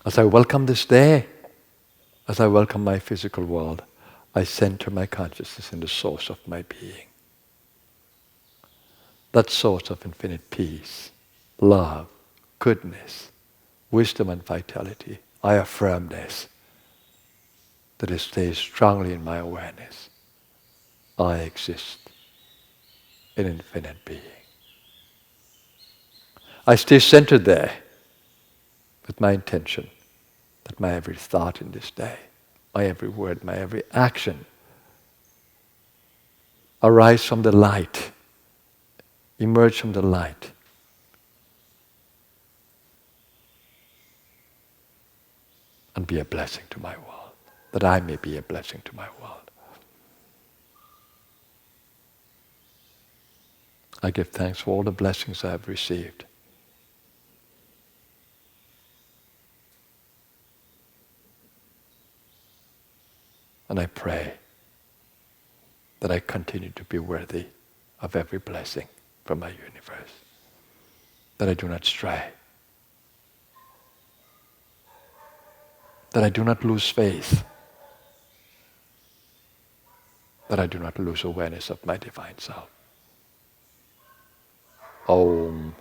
As I welcome this day, as I welcome my physical world, I center my consciousness in the source of my being. That source of infinite peace, love, goodness, wisdom and vitality. I affirm this, that it stays strongly in my awareness. I exist in infinite being. I stay centered there with my intention that my every thought in this day, my every word, my every action arise from the light, emerge from the light. And be a blessing to my world, that I may be a blessing to my world. I give thanks for all the blessings I have received. And I pray that I continue to be worthy of every blessing from my universe, that I do not stray, that I do not lose faith, that I do not lose awareness of my divine self. Om.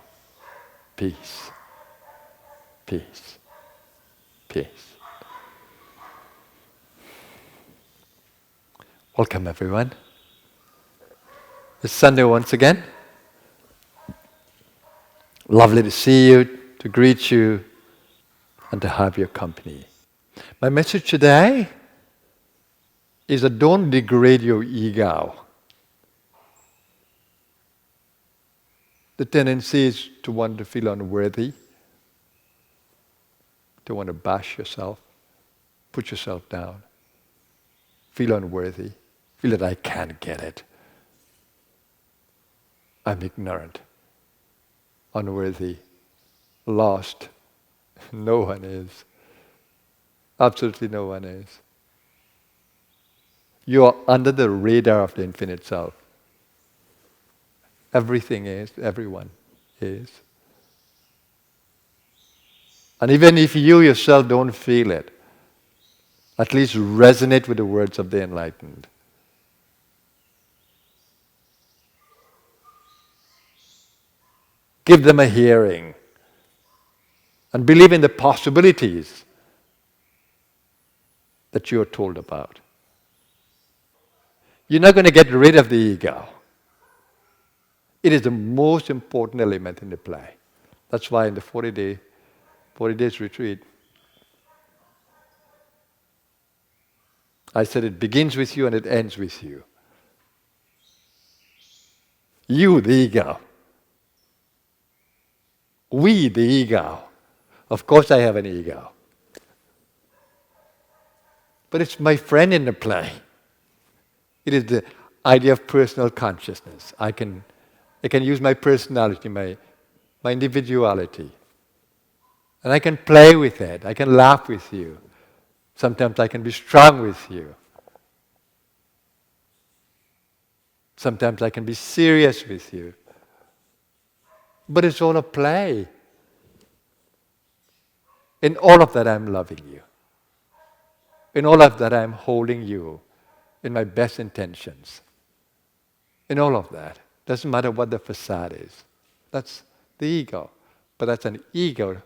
Peace. Peace. Peace. Welcome everyone. It's Sunday once again. Lovely to see you, to greet you, and to have your company. My message today is that don't degrade your ego. The tendency is to want to feel unworthy, to want to bash yourself, put yourself down, feel unworthy, feel that I can't get it. I'm ignorant, unworthy, lost. No one is. Absolutely no one is. You are under the radar of the infinite self. Everything is, everyone is. And even if you yourself don't feel it, at least resonate with the words of the Enlightened. Give them a hearing. And believe in the possibilities that you are told about. You're not going to get rid of the ego. It is the most important element in the play. That's why in the 40 days retreat, I said it begins with you and it ends with you. You, the ego. We, the ego. Of course I have an ego. But it's my friend in the play. It is the idea of personal consciousness. I can use my personality, my individuality. And I can play with it. I can laugh with you. Sometimes I can be strong with you. Sometimes I can be serious with you. But it's all a play. In all of that, I'm loving you. In all of that, I'm holding you in my best intentions. In all of that. Doesn't matter what the facade is. That's the ego. But that's an ego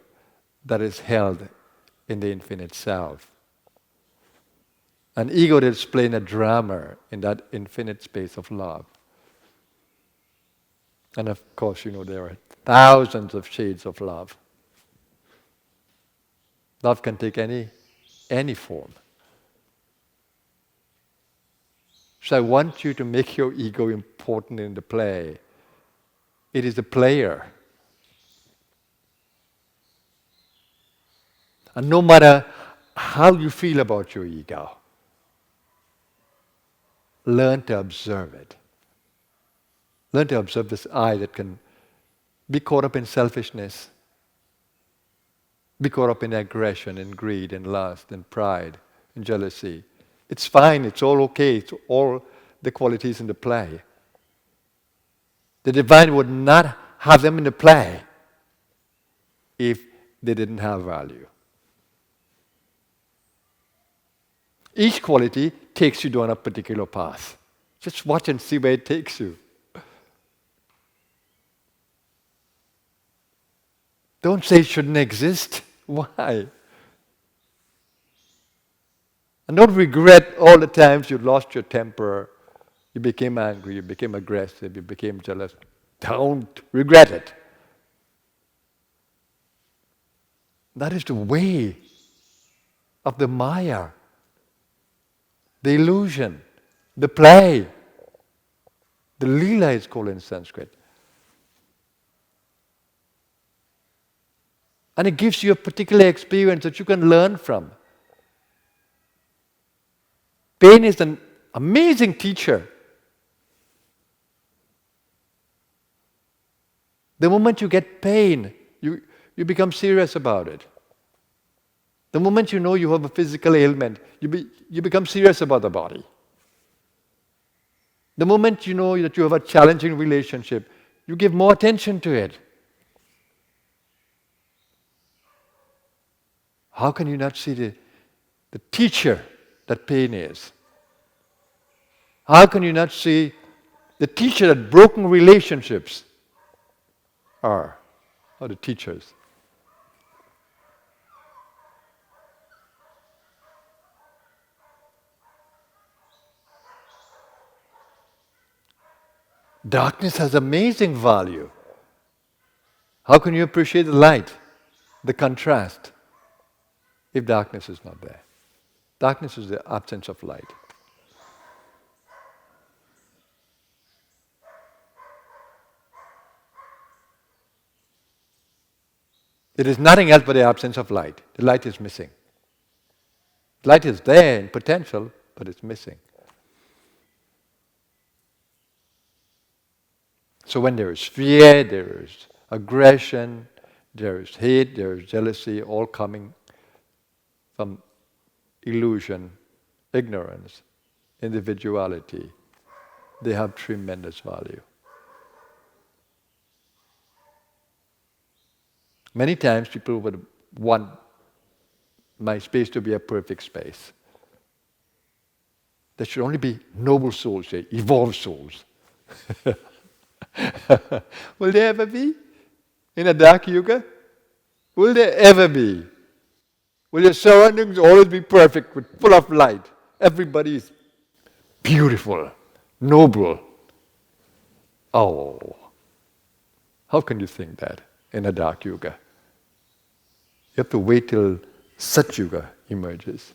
that is held in the infinite self. An ego that is playing a drama in that infinite space of love. And of course, there are thousands of shades of love. Love can take any form. So I want you to make your ego important in the play. It is the player. And no matter how you feel about your ego, learn to observe it. Learn to observe this I that can be caught up in selfishness, be caught up in aggression and greed and lust and pride and jealousy. It's fine, it's all okay, it's all the qualities in the play. The divine would not have them in the play if they didn't have value. Each quality takes you down a particular path. Just watch and see where it takes you. Don't say it shouldn't exist. Why? And don't regret all the times you lost your temper, you became angry, you became aggressive, you became jealous. Don't regret it. That is the way of the Maya, the illusion, the play. The Leela is called in Sanskrit. And it gives you a particular experience that you can learn from. Pain is an amazing teacher. The moment you get pain, you become serious about it. The moment you know you have a physical ailment, you become serious about the body. The moment you know that you have a challenging relationship, you give more attention to it. How can you not see the teacher that pain is? How can you not see the teacher that broken relationships are, or the teachers? Darkness has amazing value. How can you appreciate the light, the contrast, if darkness is not there? Darkness is the absence of light. It is nothing else but the absence of light. The light is missing. Light is there in potential, but it's missing. So when there is fear, there is aggression, there is hate, there is jealousy, all coming from illusion, ignorance, individuality, they have tremendous value. Many times people would want my space to be a perfect space. There should only be noble souls, say, evolved souls. Will there ever be? In a dark yuga? Will there ever be? Will your surroundings always be perfect, full of light? Everybody is beautiful, noble. Oh, how can you think that in a dark yuga? You have to wait till Sat Yuga emerges.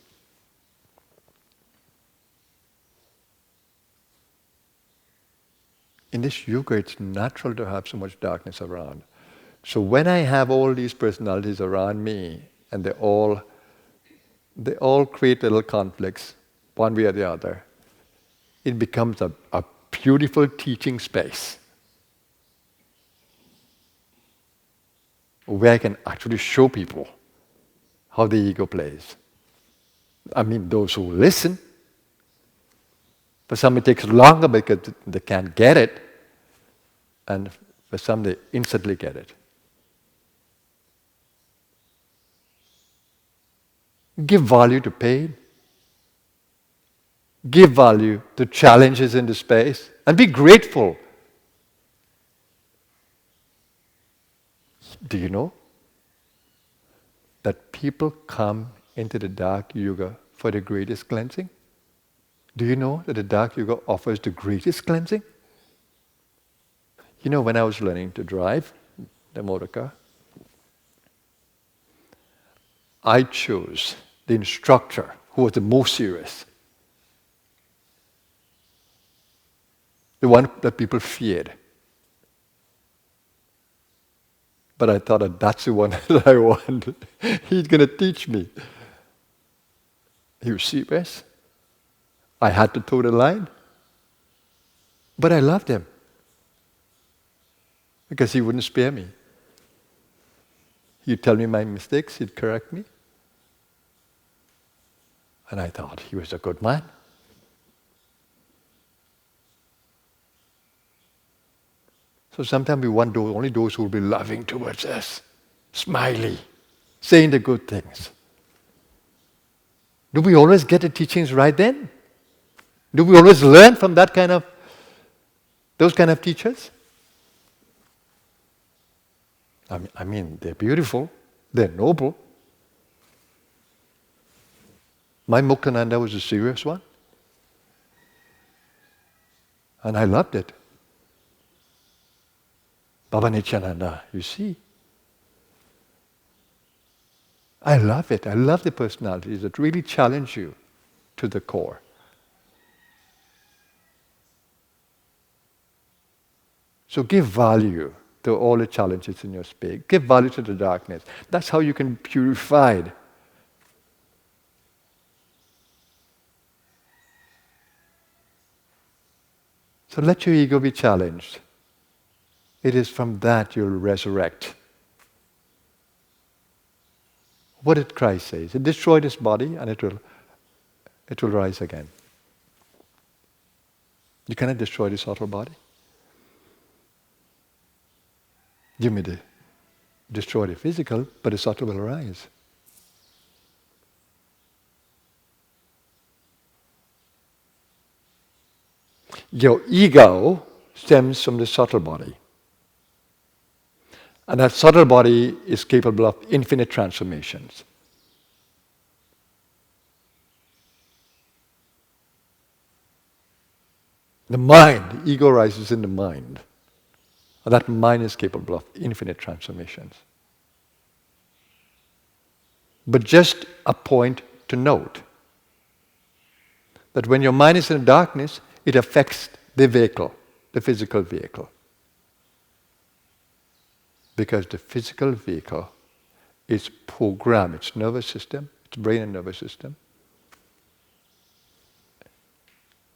In this yuga, it's natural to have so much darkness around. So when I have all these personalities around me, and they all create little conflicts, one way or the other, it becomes a beautiful teaching space where I can actually show people how the ego plays. I mean, those who listen. For some it takes longer because they can't get it, and for some they instantly get it. Give value to pain. Give value to challenges in the space, and be grateful. Do you know that people come into the dark yuga for the greatest cleansing? Do you know that the dark yuga offers the greatest cleansing? You know, when I was learning to drive the motor car, I chose the instructor who was the most serious. The one that people feared. But I thought that's the one that I want. He's going to teach me. He was serious. I had to toe the line. But I loved him. Because he wouldn't spare me. He'd tell me my mistakes, he'd correct me. And I thought he was a good man. So sometimes we want only those who will be loving towards us, smiley, saying the good things. Do we always get the teachings right then? Do we always learn from those kind of teachers? I mean, they're beautiful, they're noble. My Muktananda was a serious one. And I loved it. Baba Nityananda, you see. I love it. I love the personalities that really challenge you to the core. So give value to all the challenges in your space. Give value to the darkness. That's how you can be purified. So let your ego be challenged. It is from that you'll resurrect. What did Christ say? He destroyed his body and it will rise again. You cannot destroy the subtle body. You may destroy the physical, but the subtle will rise. Your ego stems from the subtle body. And that subtle body is capable of infinite transformations. The mind, the ego rises in the mind. And that mind is capable of infinite transformations. But just a point to note, that when your mind is in darkness, it affects the vehicle, the physical vehicle. Because the physical vehicle is programmed, its nervous system, its brain and nervous system,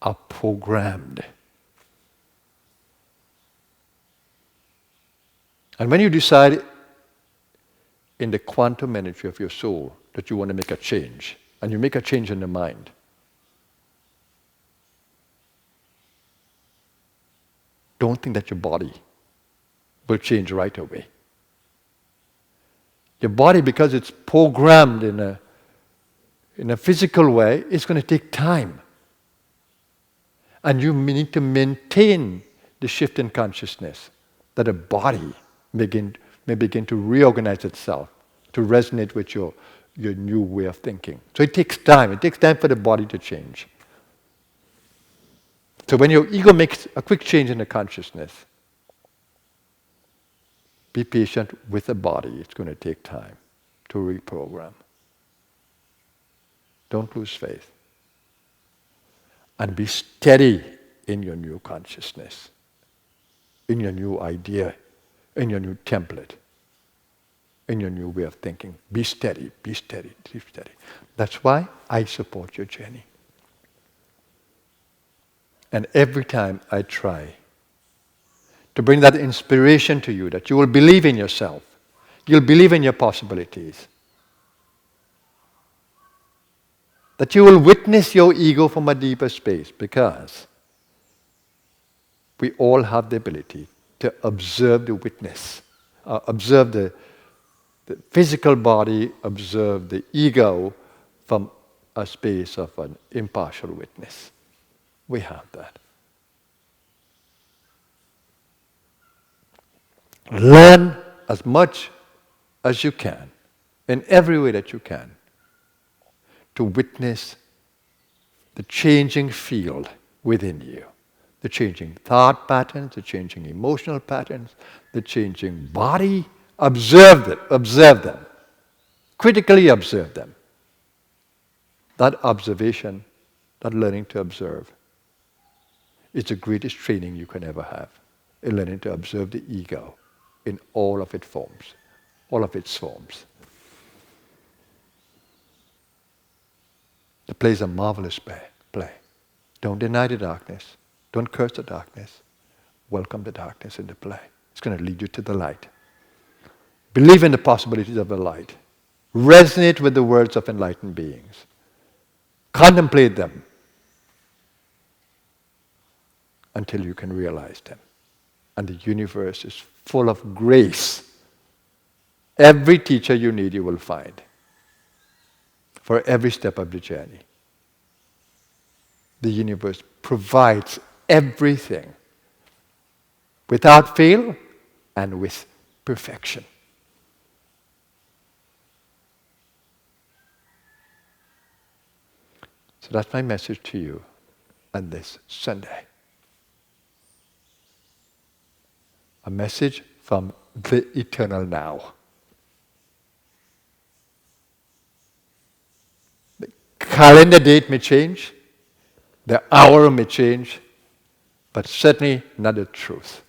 are programmed. And when you decide in the quantum energy of your soul that you want to make a change, and you make a change in the mind, don't think that your body will change right away. Your body, because it's programmed in a physical way, it's going to take time. And you need to maintain the shift in consciousness, that a body may begin to reorganize itself, to resonate with your new way of thinking. So it takes time. It takes time for the body to change. So when your ego makes a quick change in the consciousness, be patient with the body. It's going to take time to reprogram. Don't lose faith. And be steady in your new consciousness, in your new idea, in your new template, in your new way of thinking. Be steady, be steady, be steady. That's why I support your journey. And every time I try to bring that inspiration to you, that you will believe in yourself, you'll believe in your possibilities, that you will witness your ego from a deeper space, because we all have the ability to observe the witness, observe the physical body, observe the ego from a space of an impartial witness. We have that. Learn as much as you can, in every way that you can, to witness the changing field within you. The changing thought patterns, the changing emotional patterns, the changing body. Observe them. Critically observe them. That observation, that learning to observe, is the greatest training you can ever have, in learning to observe the ego in all of its forms, all of its forms. The play is a marvelous play. Don't deny the darkness. Don't curse the darkness. Welcome the darkness in the play. It's going to lead you to the light. Believe in the possibilities of the light. Resonate with the words of enlightened beings. Contemplate them until you can realize them. And the universe is full of grace. Every teacher you need, you will find. for every step of the journey. The universe provides everything without fail and with perfection. So that's my message to you on this Sunday. A message from the eternal now. The calendar date may change, the hour may change, but certainly not the truth.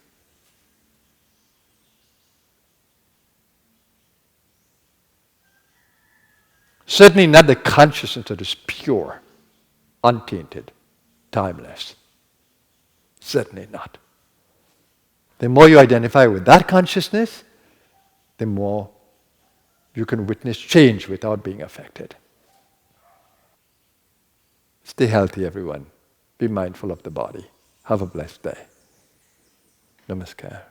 Certainly not the consciousness that is pure, untainted, timeless. Certainly not. The more you identify with that consciousness, the more you can witness change without being affected. Stay healthy, everyone. Be mindful of the body. Have a blessed day. Namaskar.